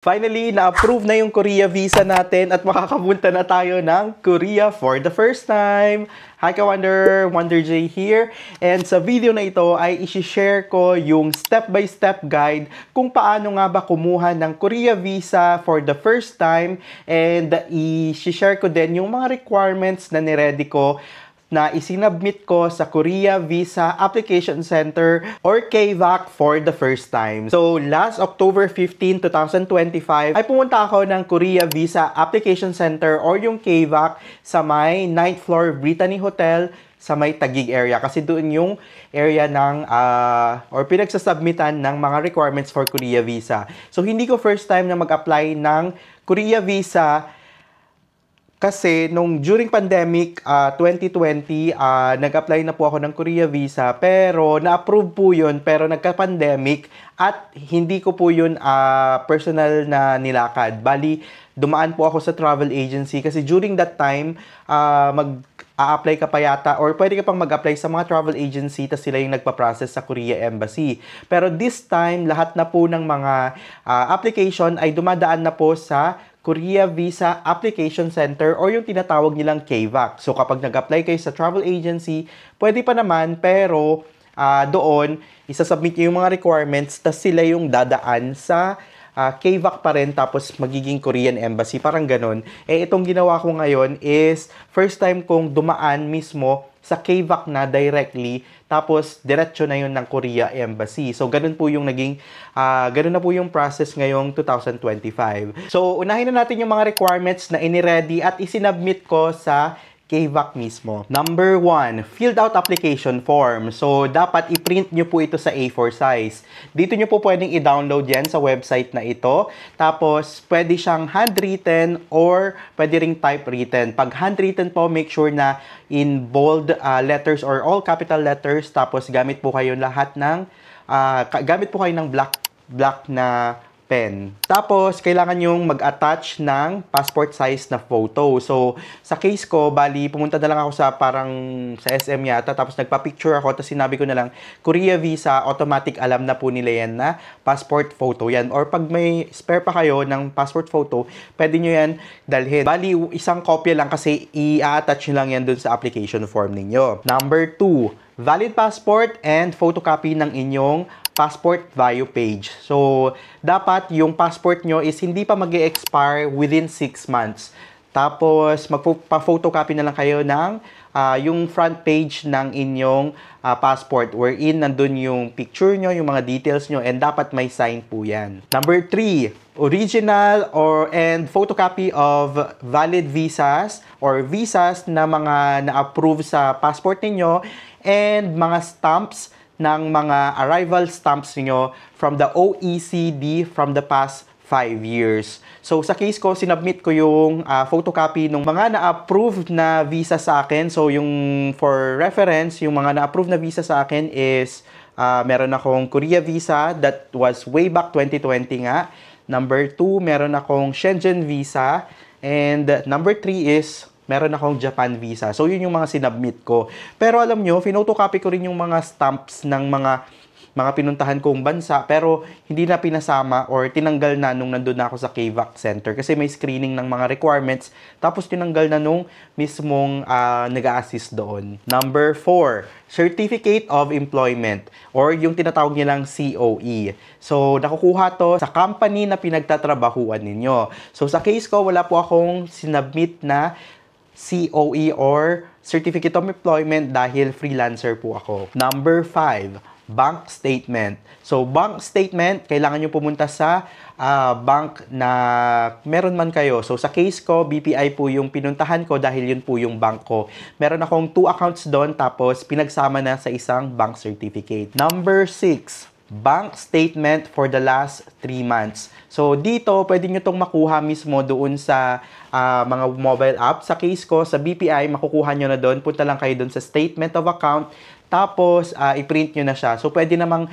Finally, na-approve na yung Korea visa natin at makakapunta na tayo ng Korea for the first time. Hi ka-Wonder! Wonder J here. And sa video na ito ay isi-share ko yung step-by-step guide kung paano nga ba kumuha ng Korea visa for the first time. And isi-share ko din yung mga requirements na niready ko na isinabmit ko sa Korea Visa Application Center or KVAC for the first time. So, last October 15, 2025, ay pumunta ako ng Korea Visa Application Center or yung KVAC sa may 9th floor Brittany Hotel sa may Taguig area. Kasi doon yung area ng, or pinagsasubmitan ng mga requirements for Korea Visa. So, hindi ko first time na mag-apply ng Korea Visa. Kasi during pandemic 2020, nag-apply na po ako ng Korea Visa pero na-approve po yun pero nagka-pandemic at hindi ko po yun personal na nilakad. Bali, dumaan po ako sa travel agency kasi during that time, mag-a-apply ka pa yata or pwede ka pang mag-apply sa mga travel agency tas sila yung nagpa-process sa Korea Embassy. Pero this time, lahat na po ng mga application ay dumadaan na po sa Korea Visa Application Center or yung tinatawag nilang KVAC. So kapag nag-apply kayo sa travel agency, pwede pa naman pero doon, isasubmit nyo yung mga requirements tas sila yung dadaan sa KVAC pa rin tapos magiging Korean Embassy. Parang ganun. Eh itong ginawa ko ngayon is first time kong dumaan mismo sa KVAC na directly tapos diretso na yun ng Korea Embassy. So ganun po yung ganun na po yung process ngayong 2025. So unahin na natin yung mga requirements na iniready at isinubmit ko sa KVAC mismo. Number 1, filled out application form. So, dapat i-print nyo po ito sa A4 size. Dito nyo po pwedeng i-download yan sa website na ito. Tapos, pwede siyang handwritten or pwede ring typewritten. Pag handwritten po, make sure na in bold letters or all capital letters. Tapos, gamit po kayo ng black na pen. Tapos, kailangan yung mag-attach ng passport size na photo. So, sa case ko, bali, pumunta na lang ako sa SM yata, tapos nagpa-picture ako, tapos sinabi ko na lang, Korea Visa, automatic alam na po nila yan na passport photo yan. Or pag may spare pa kayo ng passport photo, pwede nyo yan dalhin. Bali, isang kopya lang kasi i-attach nyo lang yan dun sa application form ninyo. Number 2, valid passport and photocopy ng inyong passport bio page. So, dapat yung passport nyo is hindi pa mag-expire within 6 months. Tapos, magpa-photocopy na lang kayo ng yung front page ng inyong passport wherein nandun yung picture nyo, yung mga details nyo, and dapat may sign po yan. Number 3, original and photocopy of valid visas or visas na mga na-approve sa passport ninyo and mga stamps ng mga arrival stamps niyo from the OECD from the past 5 years. So, sa case ko, sinubmit ko yung photocopy ng mga na-approve na visa sa akin. So, yung for reference, yung mga na-approve na visa sa akin is meron akong Korea visa that was way back 2020 nga. Number 2, meron akong Shenzhen visa. And number 3 is meron akong Japan visa. So, yun yung mga sinubmit ko. Pero alam nyo, finotocopy ko rin yung mga stamps ng mga pinuntahan kong bansa. Pero, hindi na pinasama or tinanggal na nung nandun na ako sa KVAC Center. Kasi may screening ng mga requirements. Tapos, tinanggal na nung mismong nag-a-assist doon. Number 4, Certificate of Employment or yung tinatawag nilang COE. So, nakukuha to sa company na pinagtatrabahuan ninyo. So, sa case ko, wala po akong sinubmit na COE or Certificate of Employment dahil freelancer po ako. Number 5, bank statement. So, bank statement, kailangan nyo pumunta sa bank na meron man kayo. So, sa case ko, BPI po yung pinuntahan ko dahil yun po yung bank ko. Meron akong 2 accounts doon tapos pinagsama na sa isang bank certificate. Number 6, bank statement for the last 3 months. So, dito, pwede nyo itong makuha mismo doon sa mga mobile app. Sa case ko, sa BPI, makukuha nyo na doon. Punta lang kayo doon sa statement of account. Tapos, i-print nyo na siya. So, pwede namang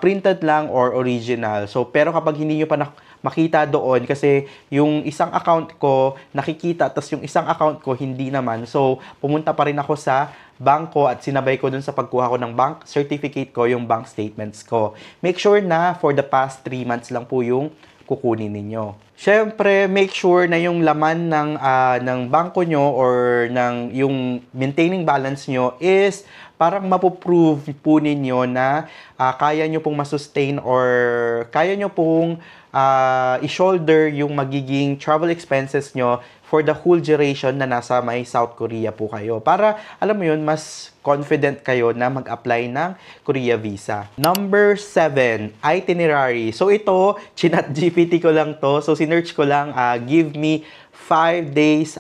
printed lang or original. So, pero kapag hindi nyo pa makita doon, kasi yung isang account ko nakikita, tapos yung isang account ko hindi naman. So, pumunta pa rin ako sa bangko at sinabay ko dun sa pagkuha ko ng bank certificate ko, yung bank statements ko. Make sure na for the past 3 months lang po yung kukunin ninyo. Siyempre, make sure na yung laman ng bangko nyo or ng yung maintaining balance nyo is parang mapoprove po ninyo na kaya nyo pong masustain or kaya nyo pong i-shoulder yung magiging travel expenses nyo for the whole duration na nasa may South Korea po kayo. Para, alam mo yun, mas confident kayo na mag-apply ng Korea visa. Number 7, itinerary. So ito, chinat GPT ko lang to. So sinearch ko lang, give me 5 days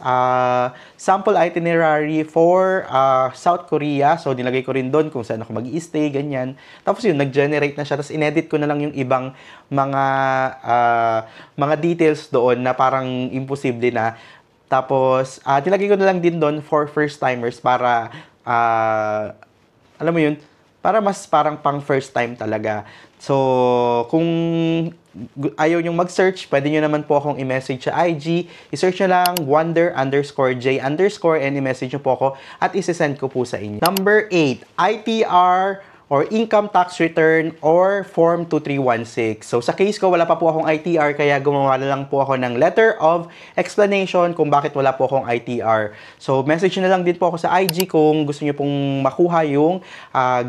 sample itinerary for South Korea. So, nilagay ko rin doon kung saan ako mag-i-stay, ganyan. Tapos yun, nag-generate na siya. Tapos, inedit ko na lang yung ibang mga details doon na parang imposible na. Tapos, nilagay ko na lang din doon for first-timers para, alam mo yun, para mas parang pang first time talaga. So, kung ayaw nyong mag-search, pwede nyo naman po akong i-message sa IG. I-search nyo lang wonder_j_ and i-message nyo po ako at isi-send ko po sa inyo. Number 8, ITR or income tax return or form 2316. So sa case ko, wala pa po akong ITR kaya gumawa na lang po ako ng letter of explanation kung bakit wala po akong ITR. So message nyo na lang din po ako sa IG kung gusto nyo pong makuha yung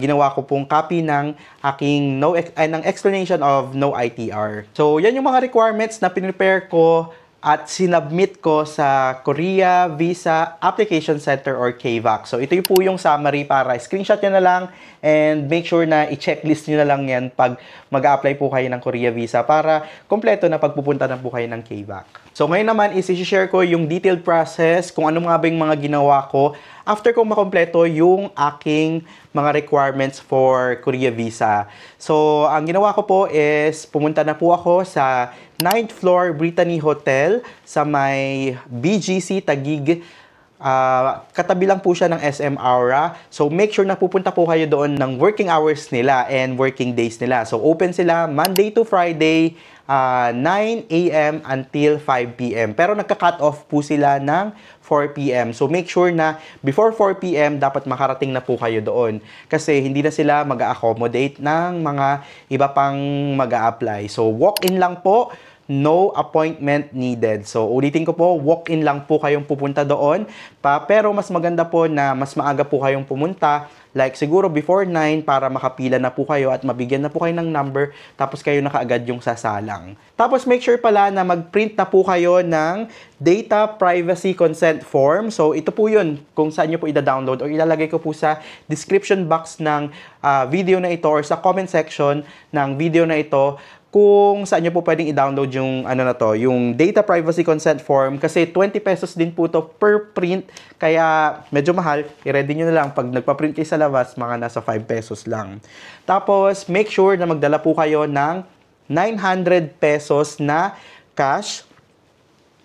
ginawa ko pong copy ng aking ng explanation of no ITR. So yan yung mga requirements na pinrepare ko at sinubmit ko sa Korea Visa Application Center or KVAC. So, ito po yung summary para screenshot nyo na lang and make sure na i-checklist nyo na lang yan pag mag-a-apply po kayo ng Korea Visa para kompleto na pagpupunta na po kayo ng KVAC. So, ngayon naman, isi-share ko yung detailed process kung ano nga ba yung mga ginawa ko after kong makompleto yung aking mga requirements for Korea Visa. So, ang ginawa ko po is pumunta na po ako sa 9th floor Brittany Hotel sa may BGC Taguig. Katabi lang po siya ng SM Aura. So, make sure na pupunta po kayo doon ng working hours nila and working days nila. So, open sila Monday to Friday, 9 a.m. until 5 p.m. Pero nagka-cut off po sila ng 4 p.m. So, make sure na before 4 p.m. dapat makarating na po kayo doon. Kasi hindi na sila mag-a-accommodate ng mga iba pang mag-a-apply. So, walk-in lang po. No appointment needed. So, ulitin ko po, walk-in lang po kayong pupunta doon. Pero mas maganda po na mas maaga po kayong pumunta. Like siguro before 9 para makapila na po kayo at mabigyan na po kayo ng number. Tapos kayo na kaagad yung sasalang. Tapos make sure pala na mag-print na po kayo ng Data Privacy Consent Form. So, ito po yun kung saan nyo po i-download or ilalagay ko po sa description box ng video na ito or sa comment section ng video na ito kung saan nyo po pwedeng i-download yung yung Data Privacy Consent Form kasi 20 pesos din po to per print kaya medyo mahal. I-ready nyo na lang pag nagpa-print kayo sa labas, mga nasa 5 pesos lang. Tapos, make sure na magdala po kayo ng 900 pesos na cash.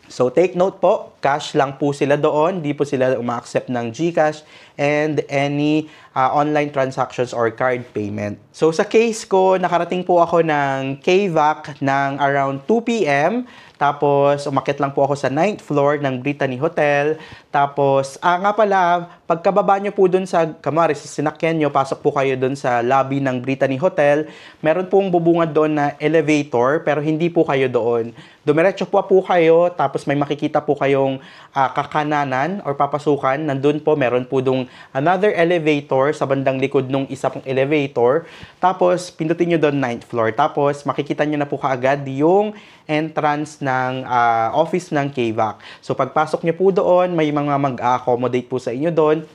So, take note po, cash lang po sila doon. Di po sila uma-accept ng GCash and any online transactions or card payment. So, sa case ko, nakarating po ako ng KVAC ng around 2 p.m. Tapos, umakyat lang po ako sa 9th floor ng Brittany Hotel. Tapos, nga pala, pagkababa nyo po dun sa, kamari, sa sinakyan nyo, pasok po kayo dun sa lobby ng Brittany Hotel. Meron pong bubungad doon na elevator, pero hindi po kayo doon. Dumiretso po kayo, tapos may makikita po kayong kakananan or papasukan. Nandun po, meron po dong another elevator sa bandang likod nung isa pong elevator. Tapos, pindutin nyo doon 9th floor. Tapos, makikita nyo na po kaagad yung entrance ng office ng KVAC. So, pagpasok nyo po doon, may mga mag-accommodate po sa inyo doon.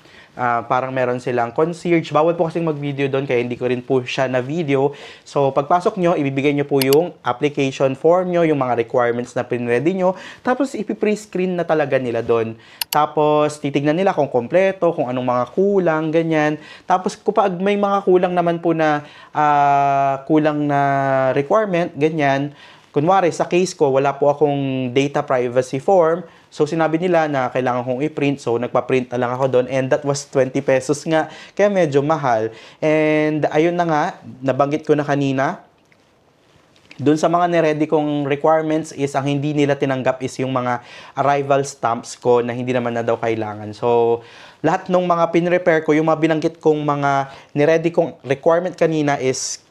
Parang meron silang concierge. Bawal po kasing mag-video doon, kaya hindi ko rin po siya na video. So, pagpasok nyo, ibibigay nyo po yung application form nyo, yung mga requirements na pinready nyo. Tapos, ipi-pre-screen na talaga nila doon. Tapos, titignan nila kung kompleto, kung anong mga kulang, ganyan. Tapos, kapag may mga kulang naman po na kulang na requirement, ganyan. Kunwari, sa case ko, wala po akong data privacy form. So, sinabi nila na kailangan kong i-print. So, nagpa-print na lang ako doon. And that was 20 pesos nga. Kaya medyo mahal. And ayun na nga, nabanggit ko na kanina. Doon sa mga niready kong requirements is ang hindi nila tinanggap is yung mga arrival stamps ko na hindi naman na daw kailangan. So, lahat ng mga pinrepair ko, yung mga binanggit kong mga niready kong requirement kanina is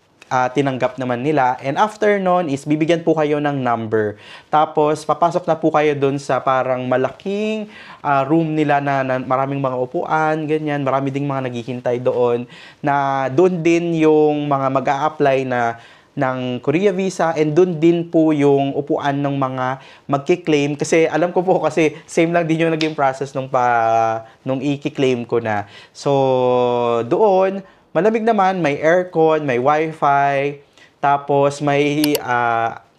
tinanggap naman nila. And after nun is bibigyan po kayo ng number. Tapos papasok na po kayo dun sa parang malaking room nila na maraming mga upuan, ganyan. Marami ding mga naghihintay doon na doon din yung mga mag-a-apply ng Korea visa, and doon din po yung upuan ng mga magki-claim, kasi alam ko po kasi same lang din yung naging process nung i-claim ko na. So doon malamig naman, may aircon, may wifi, tapos may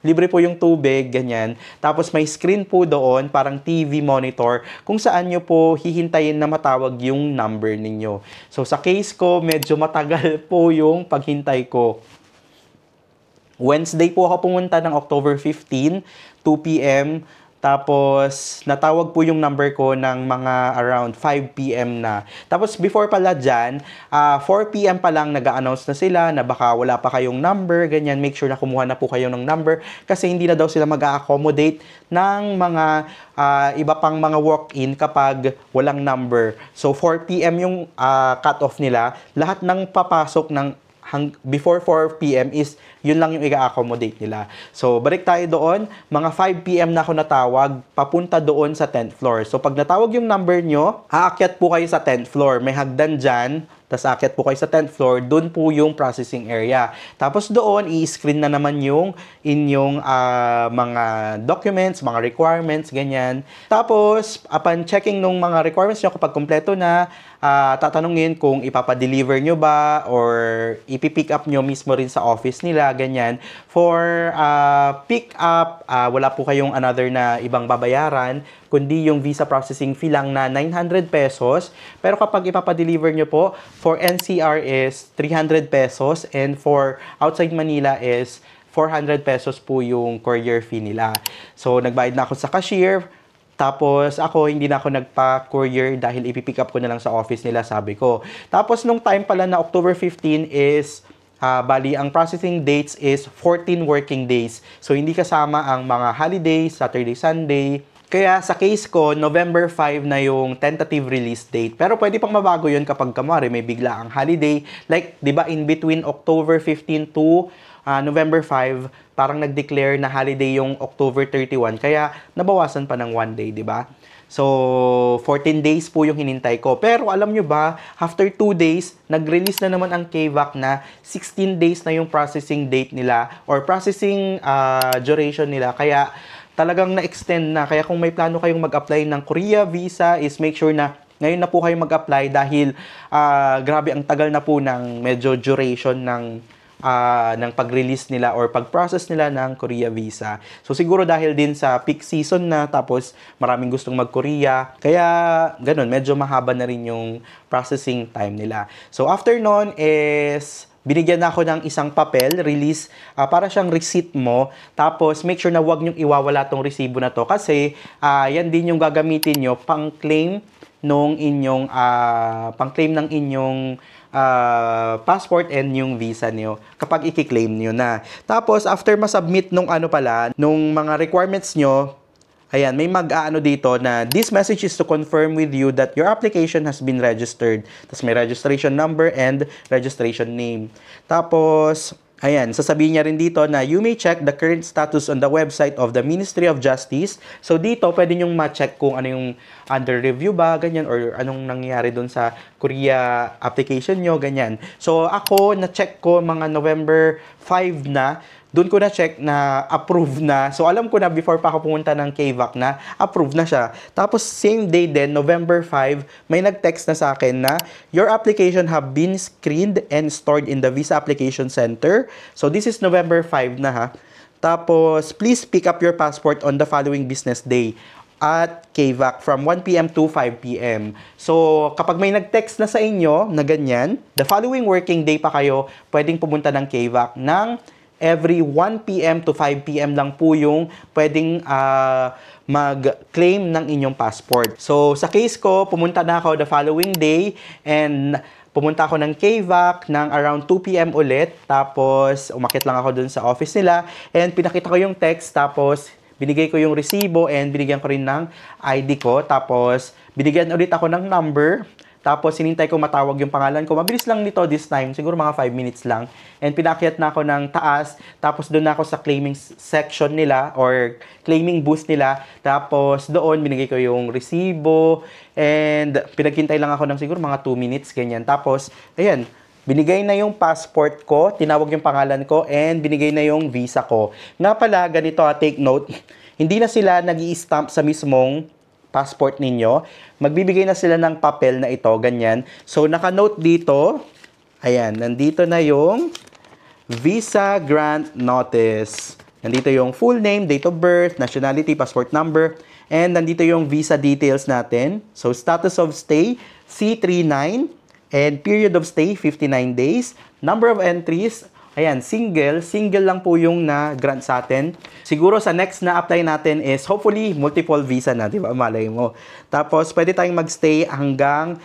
libre po yung tubig, ganyan. Tapos may screen po doon, parang TV monitor, kung saan nyo po hihintayin na matawag yung number ninyo. So sa case ko, medyo matagal po yung paghintay ko. Wednesday po ako pumunta ng October 15, 2 p.m. Tapos, natawag po yung number ko ng mga around 5 p.m. na. Tapos, before pala dyan, 4 p.m. pa lang nag-a-announce na sila na baka wala pa kayong number, ganyan. Make sure na kumuha na po kayo ng number kasi hindi na daw sila mag-a-accommodate ng mga iba pang mga walk-in kapag walang number. So, 4 p.m. yung cut-off nila. Lahat ng papasok ng before 4 p.m. is yun lang yung i-accommodate nila. So, balik tayo doon. Mga 5 p.m. na ako natawag, papunta doon sa 10th floor. So, pag natawag yung number nyo, aakyat po kayo sa 10th floor. May hagdan dyan, tapos aakyat po kayo sa 10th floor, doon po yung processing area. Tapos doon, i-screen na naman yung inyong mga documents, mga requirements, ganyan. Tapos, upon checking nung mga requirements nyo, kapag kompleto na, tatanungin kung ipapadeliver nyo ba or ipipick up nyo mismo rin sa office nila, ganyan. For pick up, wala po kayong another na ibang babayaran, kundi yung visa processing fee lang na 900 pesos. Pero kapag ipapadeliver nyo po, for NCR is 300 pesos and for outside Manila is 400 pesos po yung courier fee nila. So, nagbayad na ako sa cashier. Tapos ako, hindi na ako nagpa-courier dahil ipipick up ko na lang sa office nila, sabi ko. Tapos nung time pala na October 15 is, bali, ang processing dates is 14 working days. So, hindi kasama ang mga holidays, Saturday, Sunday. Kaya sa case ko, November 5 na yung tentative release date. Pero pwede pang mabago yun kapag kamari may bigla ang holiday. Like, di ba, in between October 15 to November 5, parang nag-declare na holiday yung October 31. Kaya nabawasan pa ng 1 day, di ba? So, 14 days po yung hinintay ko. Pero alam nyo ba, after 2 days, nag-release na naman ang KVAC na 16 days na yung processing date nila or processing duration nila. Kaya talagang na-extend na. Kaya kung may plano kayong mag-apply ng Korea visa, is make sure na ngayon na po kayo mag-apply dahil grabe ang tagal na po ng medyo duration ng pag-release nila or pag-process nila ng Korea visa. So siguro dahil din sa peak season na, tapos maraming gustong mag-Korea, kaya ganun, medyo mahaba na rin yung processing time nila. So after nun is binigyan na ako ng isang papel, release, para siyang receipt mo. Tapos, make sure na wag niyong iwawala tong resibo na to kasi yan din yung gagamitin nyo pang-claim ng inyong passport and yung visa niyo kapag i-claim niyo na. Tapos, after masubmit nung mga requirements nyo, ayan, may mag-aano dito na this message is to confirm with you that your application has been registered. Tapos may registration number and registration name. Tapos, ayan, sasabihin niya rin dito na you may check the current status on the website of the Ministry of Justice. So, dito, pwede nyong ma-check kung ano yung under review ba, ganyan, or anong nangyayari dun sa Korea application nyo, ganyan. So, ako, na-check ko mga November 5 na, doon ko na-check na approve na. So, alam ko na before pa ako pumunta ng KVAC na approve na siya. Tapos, same day din, November 5, may nag-text na sa akin na your application have been screened and stored in the Visa Application Center. So, this is November 5 na ha. Tapos, please pick up your passport on the following business day at KVAC from 1 p.m. to 5 p.m. So, kapag may nag-text na sa inyo na ganyan, the following working day pa kayo pwedeng pumunta ng KVAC ng every 1 p.m. to 5 p.m. lang po yung pwedeng mag-claim ng inyong passport. So, sa case ko, pumunta na ako the following day and pumunta ako ng KVAC ng around 2 p.m. ulit. Tapos, umakit lang ako dun sa office nila and pinakita ko yung text. Tapos, binigay ko yung resibo and binigyan ko rin ng ID ko. Tapos, binigyan ulit ako ng number. Tapos, sinintay ko matawag yung pangalan ko. Mabilis lang nito this time. Siguro mga 5 minutes lang. And pinakyat na ako ng taas. Tapos, doon na ako sa claiming section nila or claiming booth nila. Tapos, doon, binigay ko yung resibo. And pinaghintay lang ako ng siguro mga 2 minutes, ganyan. Tapos, ayan, binigay na yung passport ko, tinawag yung pangalan ko, and binigay na yung visa ko. Nga pala, ganito take note, hindi na sila nag-i-stamp sa mismong passport ninyo. Magbibigay na sila ng papel na ito, ganyan. So, naka-note dito, ayan, nandito na yung Visa Grant Notice. Nandito yung full name, date of birth, nationality, passport number, and nandito yung visa details natin. So, status of stay, C39, and period of stay, 59 days. Number of entries, ayan, single lang po yung na-grant sa atin. Siguro sa next na apply natin is hopefully multiple visa na, di ba? Malay mo. Tapos, pwede tayong magstay hanggang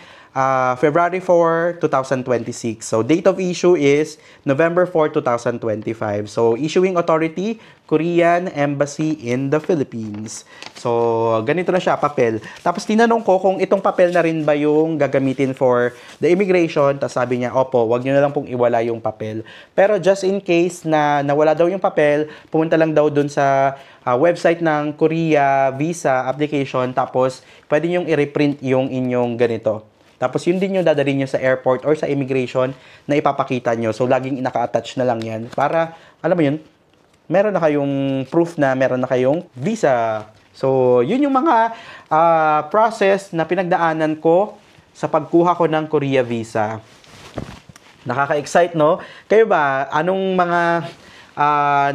February 4, 2026. So, date of issue is November 4, 2025. So, issuing authority, Korean Embassy in the Philippines. So, ganito na siya, papel. Tapos, tinanong ko kung itong papel na rin ba yung gagamitin for the immigration. Tapos, sabi niya, opo, wag nyo na lang pong iwala yung papel. Pero, just in case na nawala daw yung papel, pumunta lang daw dun sa website ng Korea visa application. Tapos, pwede nyong i-reprint yung inyong ganito. Tapos, yun din yung dadalhin nyo sa airport or sa immigration na ipapakita nyo. So, laging naka-attach na lang yan. Para, alam mo yun, meron na kayong proof na meron na kayong visa. So, yun yung mga process na pinagdaanan ko sa pagkuha ko ng Korea visa. Nakaka-excite, no? Kayo ba, anong mga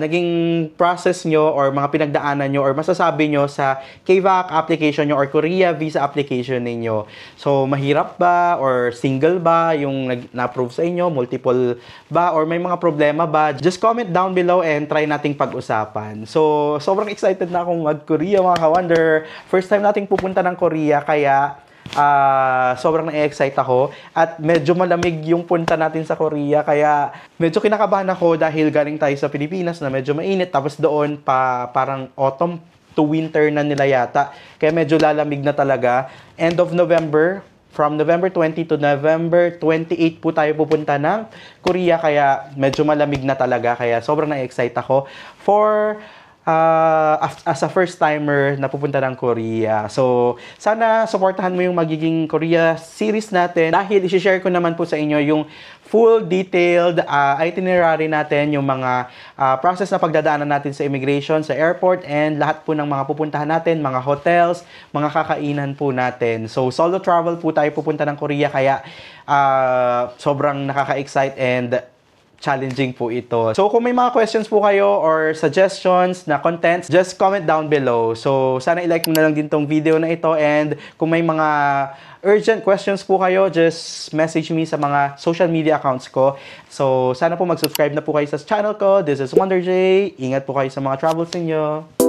naging process nyo or mga pinagdaanan nyo or masasabi nyo sa KVAC application nyo or Korea visa application ninyo? So, mahirap ba or single ba yung na-approve sa inyo? Multiple ba? Or may mga problema ba? Just comment down below and try nating pag-usapan. So, sobrang excited na akong mag-Korea, mga ka-wonder. First time nating pupunta ng Korea, kaya sobrang na-excite ako at medyo malamig yung punta natin sa Korea, kaya medyo kinakabahan ako dahil galing tayo sa Pilipinas na medyo mainit, tapos doon parang autumn to winter na nila yata, kaya medyo lalamig na talaga. End of November, from November 20 to November 28 po tayo pupunta ng Korea, kaya medyo malamig na talaga, kaya sobrang na-excite ako for as a first-timer na pupunta ng Korea. So, sana supportahan mo yung magiging Korea series natin dahil isi-share ko naman po sa inyo yung full detailed itinerary natin, yung mga process na pagdadaanan natin sa immigration, sa airport, and lahat po ng mga pupuntahan natin, mga hotels, mga kakainan po natin. So, solo travel po tayo pupunta ng Korea, kaya sobrang nakaka-excite and challenging po ito. So, kung may mga questions po kayo or suggestions na contents, just comment down below. So, sana i-like mo na lang din tong video na ito, and kung may mga urgent questions po kayo, just message me sa mga social media accounts ko. So, sana po mag-subscribe na po kayo sa channel ko. This is Wonder J. Ingat po kayo sa mga travels ninyo.